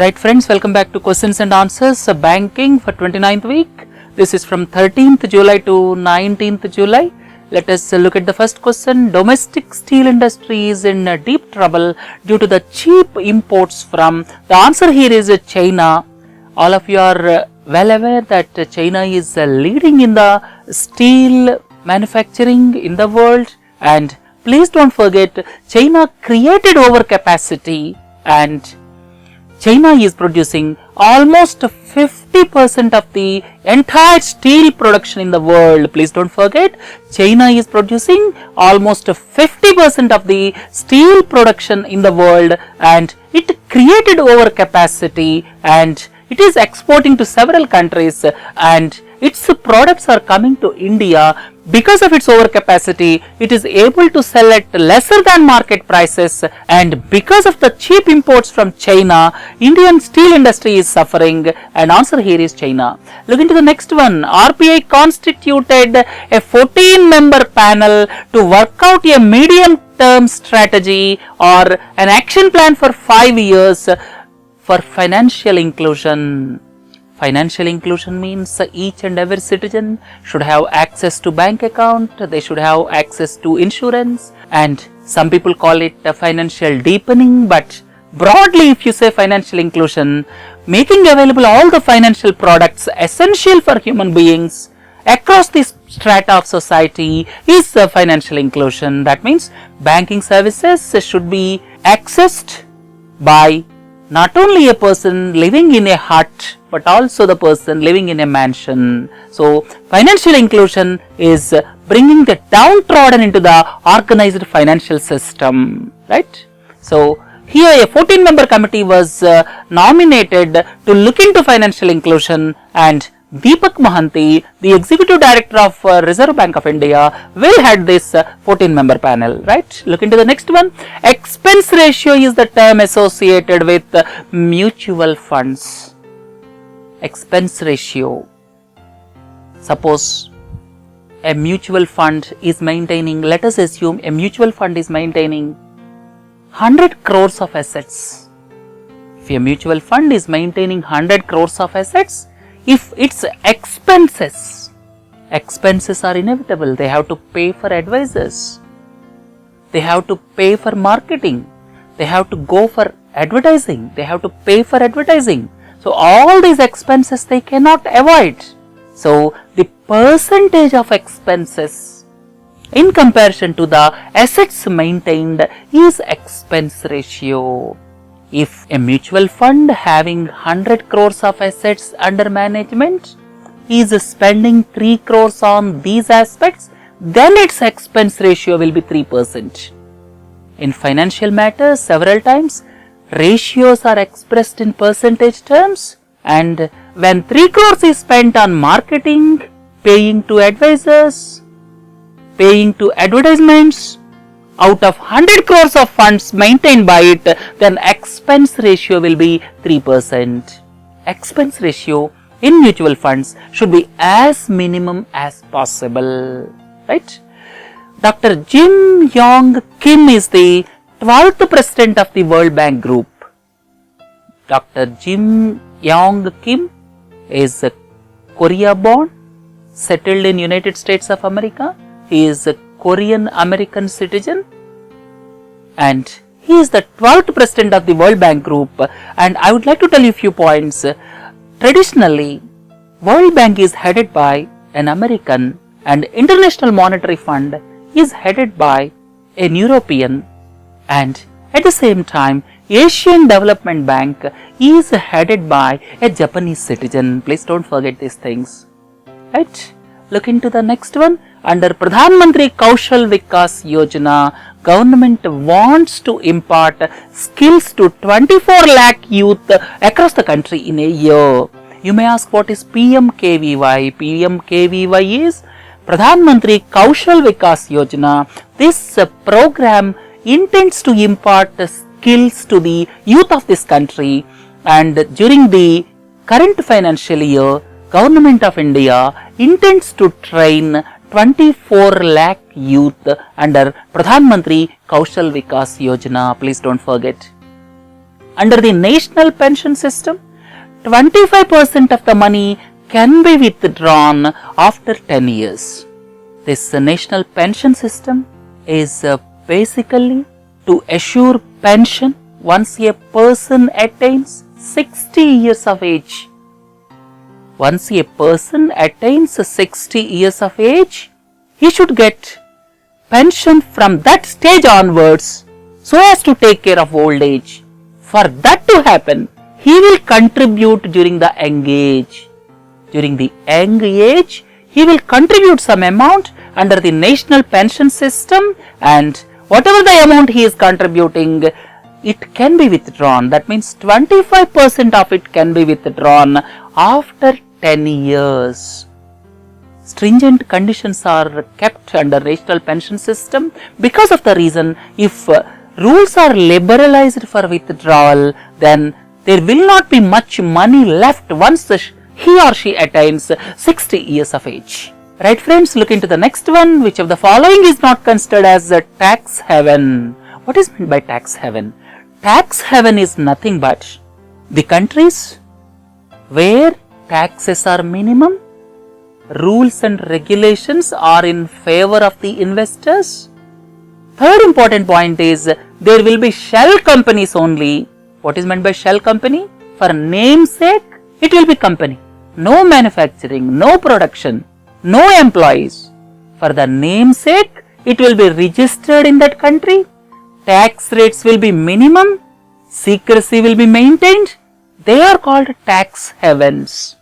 Right friends, welcome back to questions and answers banking for 29th week. This is from 13th July to 19th July. Let us look at the first question. Domestic steel industry is in deep trouble due to the cheap imports from, the answer here is China. All of you are well aware that China is leading in the steel manufacturing in the world, and please don't forget China created overcapacity and China is producing almost 50% of the entire steel production in the world. Please don't forget, China is producing almost 50% of the steel production in the world, and it created overcapacity and it is exporting to several countries, and its products are coming to India. Because of its overcapacity, it is able to sell at lesser than market prices, and because of the cheap imports from China, Indian steel industry is suffering, and answer here is China. Look into the next one. RBI constituted a 14-member panel to work out a medium-term strategy or an action plan for 5 years for financial inclusion. Financial inclusion means each and every citizen should have access to bank account, they should have access to insurance, and some people call it financial deepening, but broadly if you say financial inclusion, making available all the financial products essential for human beings across this strata of society is financial inclusion. That means banking services should be accessed by not only a person living in a hut, but also the person living in a mansion. So, financial inclusion is bringing the downtrodden into the organized financial system, right? So, here a 14-member committee was nominated to look into financial inclusion, and Deepak Mohanty, the Executive Director of Reserve Bank of India, will head this 14-member panel, right? Look into the next one. Expense ratio is the term associated with mutual funds. Expense ratio. Suppose a mutual fund is maintaining, let us assume a mutual fund is maintaining 100 crores of assets. If a mutual fund is maintaining 100 crores of assets, if its expenses are inevitable, they have to pay for advisors, they have to pay for marketing, they have to go for advertising, they have to pay for advertising. So, all these expenses they cannot avoid. So, the percentage of expenses in comparison to the assets maintained is expense ratio. If a mutual fund having 100 crores of assets under management is spending 3 crores on these aspects, then its expense ratio will be 3%. In financial matters, several times ratios are expressed in percentage terms, and when 3 crores is spent on marketing, paying to advisors, paying to advertisements, out of 100 crores of funds maintained by it, then expense ratio will be 3%. Expense ratio in mutual funds should be as minimum as possible, right? Dr. Jim Yong Kim is the 12th president of the World Bank Group. Dr. Jim Yong Kim is Korea born, settled in United States of America. He is a Korean American citizen, and he is the 12th president of the World Bank Group. And I would like to tell you a few points. Traditionally, World Bank is headed by an American, and International Monetary Fund is headed by an European, and at the same time Asian Development Bank is headed by a Japanese citizen. Please don't forget these things, right? Look into the next one. Under Pradhan Mantri Kaushal Vikas Yojana, government wants to impart skills to 24 lakh youth across the country in a year. You may ask, what is PMKVY? PMKVY is Pradhan Mantri Kaushal Vikas Yojana. This program intends to impart skills to the youth of this country, and during the current financial year, Government of India intends to train 24 lakh youth under Pradhan Mantri Kaushal Vikas Yojana. Please don't forget. Under the national pension system, 25% of the money can be withdrawn after 10 years. This national pension system is basically to assure pension once a person attains 60 years of age. Once a person attains 60 years of age, he should get pension from that stage onwards so as to take care of old age. For that to happen, he will contribute during the young age. During the young age, he will contribute some amount under the national pension system, and whatever the amount he is contributing, it can be withdrawn. That means 25% of it can be withdrawn after 10 years. Stringent conditions are kept under national pension system because of the reason if rules are liberalized for withdrawal, then there will not be much money left once he or she attains 60 years of age. Right friends, look into the next one. Which of the following is not considered as a tax haven? What is meant by tax haven? Tax haven is nothing but the countries where taxes are minimum, rules and regulations are in favor of the investors. Third important point is there will be shell companies only. What is meant by shell company? For namesake, it will be company. No manufacturing, no production, no employees. For the namesake, it will be registered in that country. Tax rates will be minimum. Secrecy will be maintained. They are called tax havens.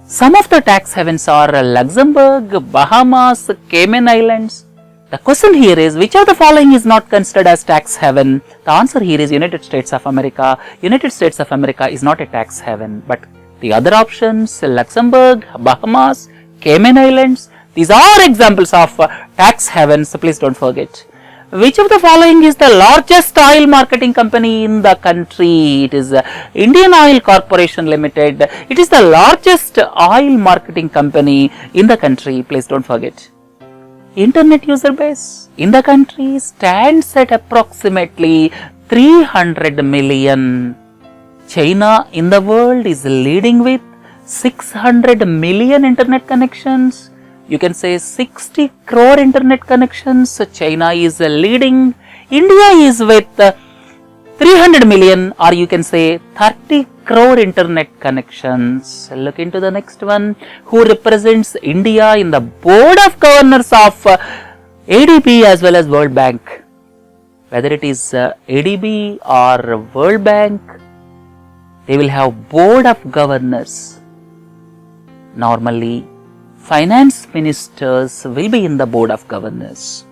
Some of the tax havens are Luxembourg, Bahamas, Cayman Islands. The question here is, which of the following is not considered as tax haven? The answer here is United States of America. United States of America is not a tax haven, but the other options, Luxembourg, Bahamas, Cayman Islands, these are examples of tax havens, so please don't forget. Which of the following is the largest oil marketing company in the country? It is Indian Oil Corporation Limited. It is the largest oil marketing company in the country. Please don't forget. Internet user base in the country stands at approximately 300 million. China in the world is leading with 600 million internet connections. You can say 60 crore internet connections. So China is leading. India is with 300 million, or you can say 30 crore internet connections. Look into the next one. Who represents India in the board of governors of ADB as well as World Bank? Whether it is ADB or World Bank, they will have board of governors. Normally, finance ministers will be in the board of governors.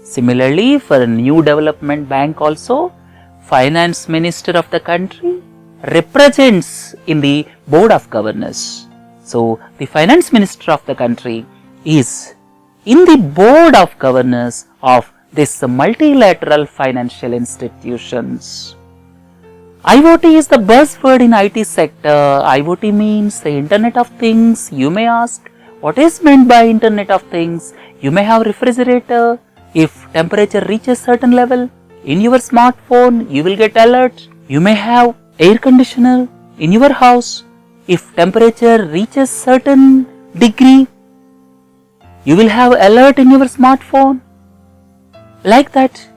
Similarly, for a new development bank also, finance minister of the country represents in the board of governors. So, the finance minister of the country is in the board of governors of this multilateral financial institutions. IoT is the buzzword in IT sector. IoT means the Internet of Things. You may ask, what is meant by Internet of Things? You may have refrigerator. If temperature reaches certain level, in your smartphone, you will get alert. You may have air conditioner in your house. If temperature reaches certain degree, you will have alert in your smartphone. Like that,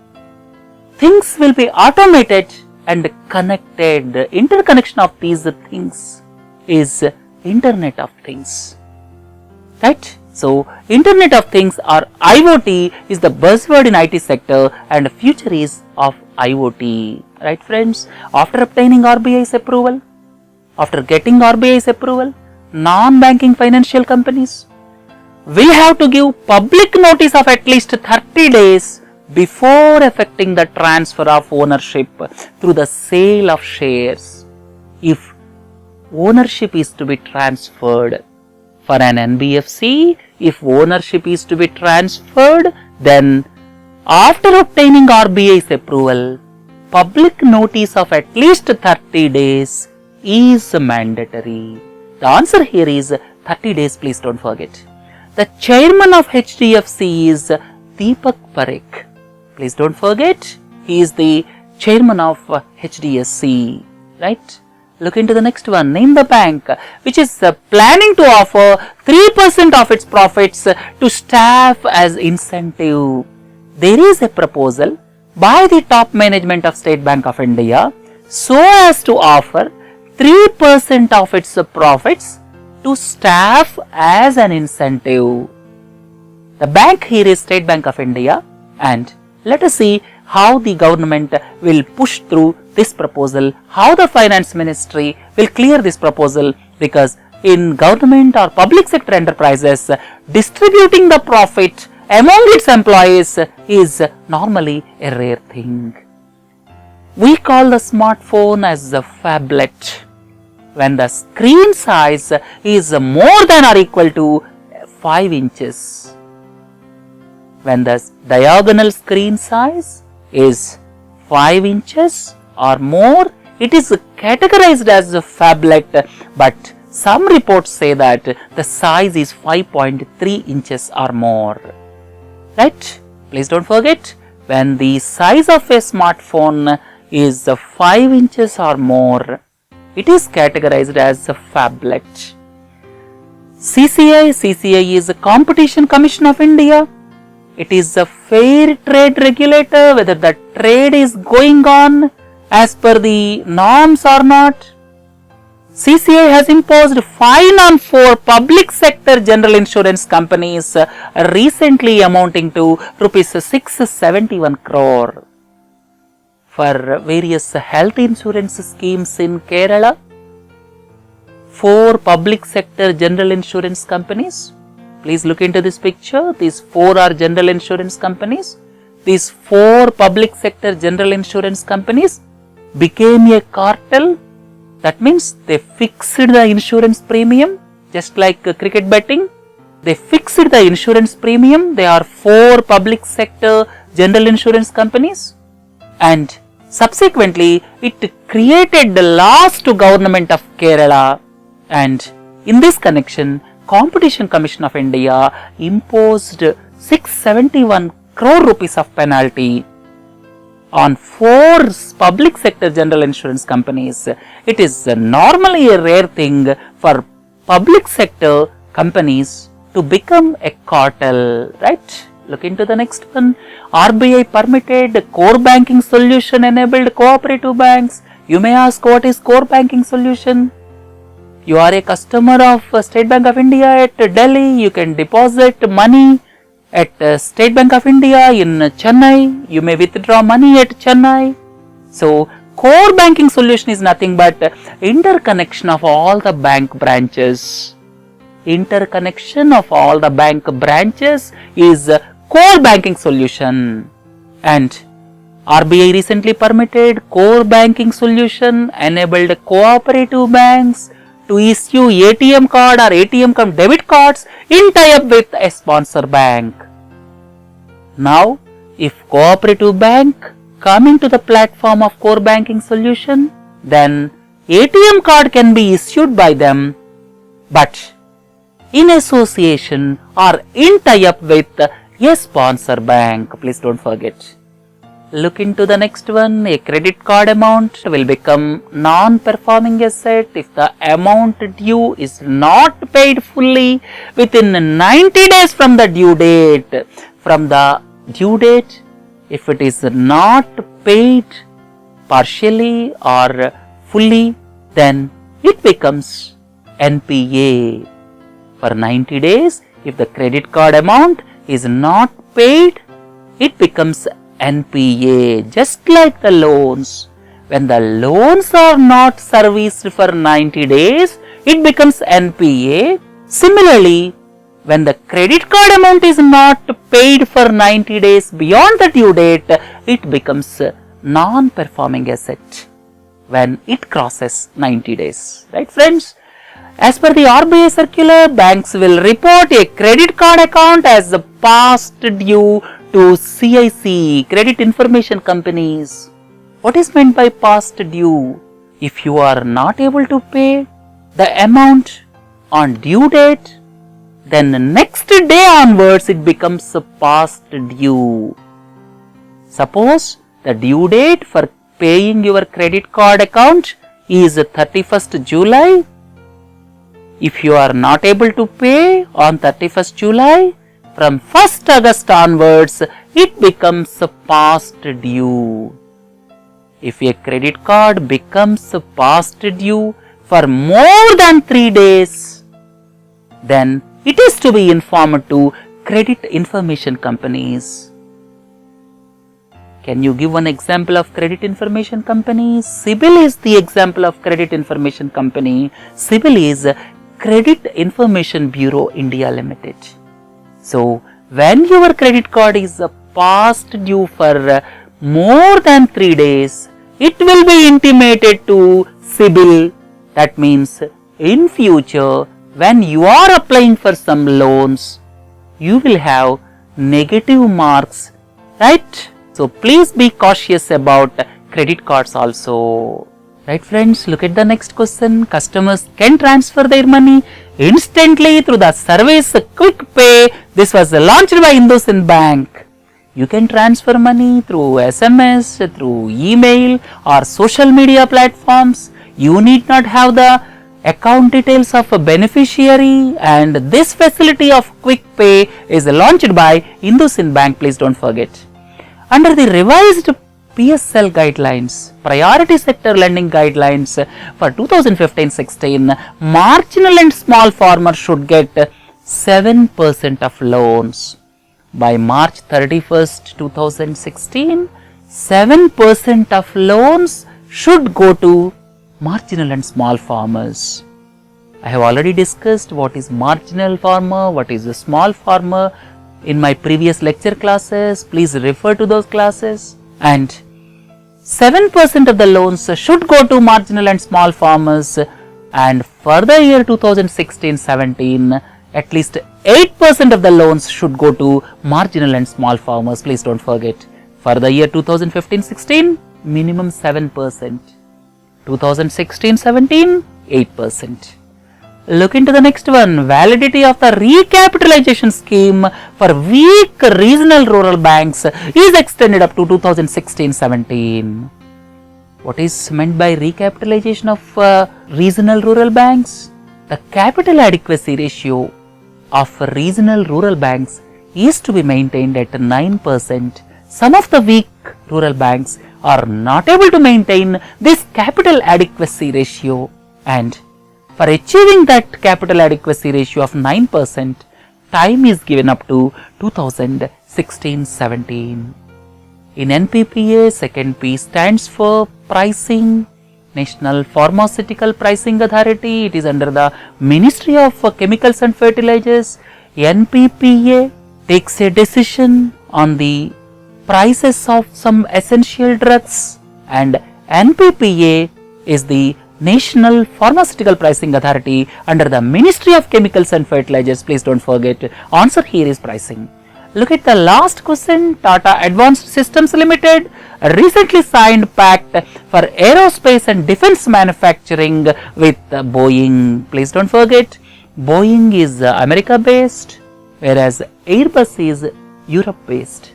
things will be automated and connected. The interconnection of these things is Internet of Things. Right? So, Internet of Things or IoT is the buzzword in IT sector, and future is of IoT. Right friends? After obtaining RBI's approval, after getting RBI's approval, non-banking financial companies will have to give public notice of at least 30 days before effecting the transfer of ownership through the sale of shares. If ownership is to be transferred for an NBFC, if ownership is to be transferred, then after obtaining RBI's approval, public notice of at least 30 days is mandatory. The answer here is 30 days, please don't forget. The chairman of HDFC is Deepak Parekh. Please don't forget, he is the chairman of HDSC, right? Look into the next one. Name the bank which is planning to offer 3% of its profits to staff as incentive. There is a proposal by the top management of State Bank of India so as to offer 3% of its profits to staff as an incentive. The bank here is State Bank of India, and let us see how the government will push through this proposal, how the finance ministry will clear this proposal, because in government or public sector enterprises, distributing the profit among its employees is normally a rare thing. We call the smartphone as a phablet. When the screen size is more than or equal to 5 inches. When the diagonal screen size is 5 inches or more, it is categorized as a phablet, but some reports say that the size is 5.3 inches or more. Right? Please don't forget, when the size of a smartphone is 5 inches or more, it is categorized as a phablet. CCI is a Competition Commission of India. It is a fair trade regulator, whether the trade is going on as per the norms or not. CCI has imposed fine on 4 public sector general insurance companies recently amounting to rupees 671 crore for various health insurance schemes in Kerala. 4 public sector general insurance companies. Please look into this picture. These 4 are general insurance companies. These 4 public sector general insurance companies became a cartel. That means they fixed the insurance premium, just like cricket betting. They fixed the insurance premium. They are 4 public sector general insurance companies, and subsequently it created the laws to government of Kerala, and in this connection, Competition Commission of India imposed 671 crore rupees of penalty on 4 public sector general insurance companies. It is normally a rare thing for public sector companies to become a cartel, right? Look into the next one. RBI permitted core banking solution enabled cooperative banks. You may ask, what is core banking solution? You are a customer of State Bank of India at Delhi. You can deposit money at State Bank of India in Chennai. You may withdraw money at Chennai. So, core banking solution is nothing but interconnection of all the bank branches. Interconnection of all the bank branches is core banking solution. And RBI recently permitted core banking solution enabled cooperative banks to issue ATM card or ATM debit cards in tie-up with a sponsor bank. Now, if cooperative bank come into the platform of core banking solution, then ATM card can be issued by them, but in association or in tie-up with a sponsor bank. Please don't forget. Look into the next one. A credit card amount will become non-performing asset if the amount due is not paid fully within 90 days from the due date. From the due date, if it is not paid partially or fully, then it becomes NPA. For 90 days, if the credit card amount is not paid, it becomes NPA, just like the loans. When the loans are not serviced for 90 days, it becomes NPA. Similarly, when the credit card amount is not paid for 90 days beyond the due date, it becomes non-performing asset when it crosses 90 days. Right, friends? As per the RBI circular, banks will report a credit card account as past due to CIC, Credit Information Companies. What is meant by past due? If you are not able to pay the amount on due date, then the next day onwards it becomes past due. Suppose the due date for paying your credit card account is 31st July. If you are not able to pay on 31st July, from 1st August onwards, it becomes past due. If a credit card becomes past due for more than 3 days, then it is to be informed to credit information companies. Can you give one example of credit information company? CIBIL is the example of credit information company. CIBIL is Credit Information Bureau India Limited. So, when your credit card is past due for more than 3 days, it will be intimated to CIBIL. That means in future, when you are applying for some loans, you will have negative marks, right? So, please be cautious about credit cards also. Right friends, look at the next question. Customers can transfer their money instantly through the service Quick Pay. This was launched by IndusInd Bank. You can transfer money through SMS, through email or social media platforms. You need not have the account details of a beneficiary, and this facility of Quick Pay is launched by IndusInd Bank. Please don't forget. Under the revised PSL guidelines, Priority Sector Lending Guidelines for 2015-16, marginal and small farmers should get 7% of loans. By March 31st, 2016, 7% of loans should go to marginal and small farmers. I have already discussed what is marginal farmer, what is a small farmer in my previous lecture classes. Please refer to those classes. And 7% of the loans should go to marginal and small farmers, and for the year 2016-17, at least 8% of the loans should go to marginal and small farmers. Please don't forget. For the year 2015-16, minimum 7%. 2016-17, 8%. Look into the next one. Validity of the recapitalization scheme for weak regional rural banks is extended up to 2016-17. What is meant by recapitalization of regional rural banks? The capital adequacy ratio of regional rural banks is to be maintained at 9%. Some of the weak rural banks are not able to maintain this capital adequacy ratio, and for achieving that capital adequacy ratio of 9%, time is given up to 2016-17. In NPPA, second P stands for pricing, National Pharmaceutical Pricing Authority. It is under the Ministry of Chemicals and Fertilizers. NPPA takes a decision on the prices of some essential drugs, and NPPA is the National Pharmaceutical Pricing Authority under the Ministry of Chemicals and Fertilizers. Please don't forget, answer here is pricing. Look at the last question. Tata Advanced Systems Limited recently signed pact for aerospace and defense manufacturing with Boeing. Please don't forget, Boeing is America based, whereas Airbus is Europe based.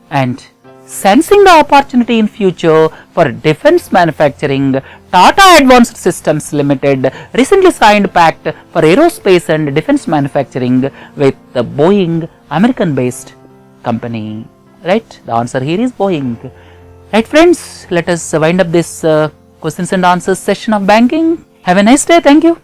And sensing the opportunity in future for defense manufacturing, Tata Advanced Systems Limited recently signed pact for aerospace and defense manufacturing with the Boeing, American based company. Right? The answer here is Boeing. Right friends, let us wind up this questions and answers session of banking. Have a nice day. Thank you.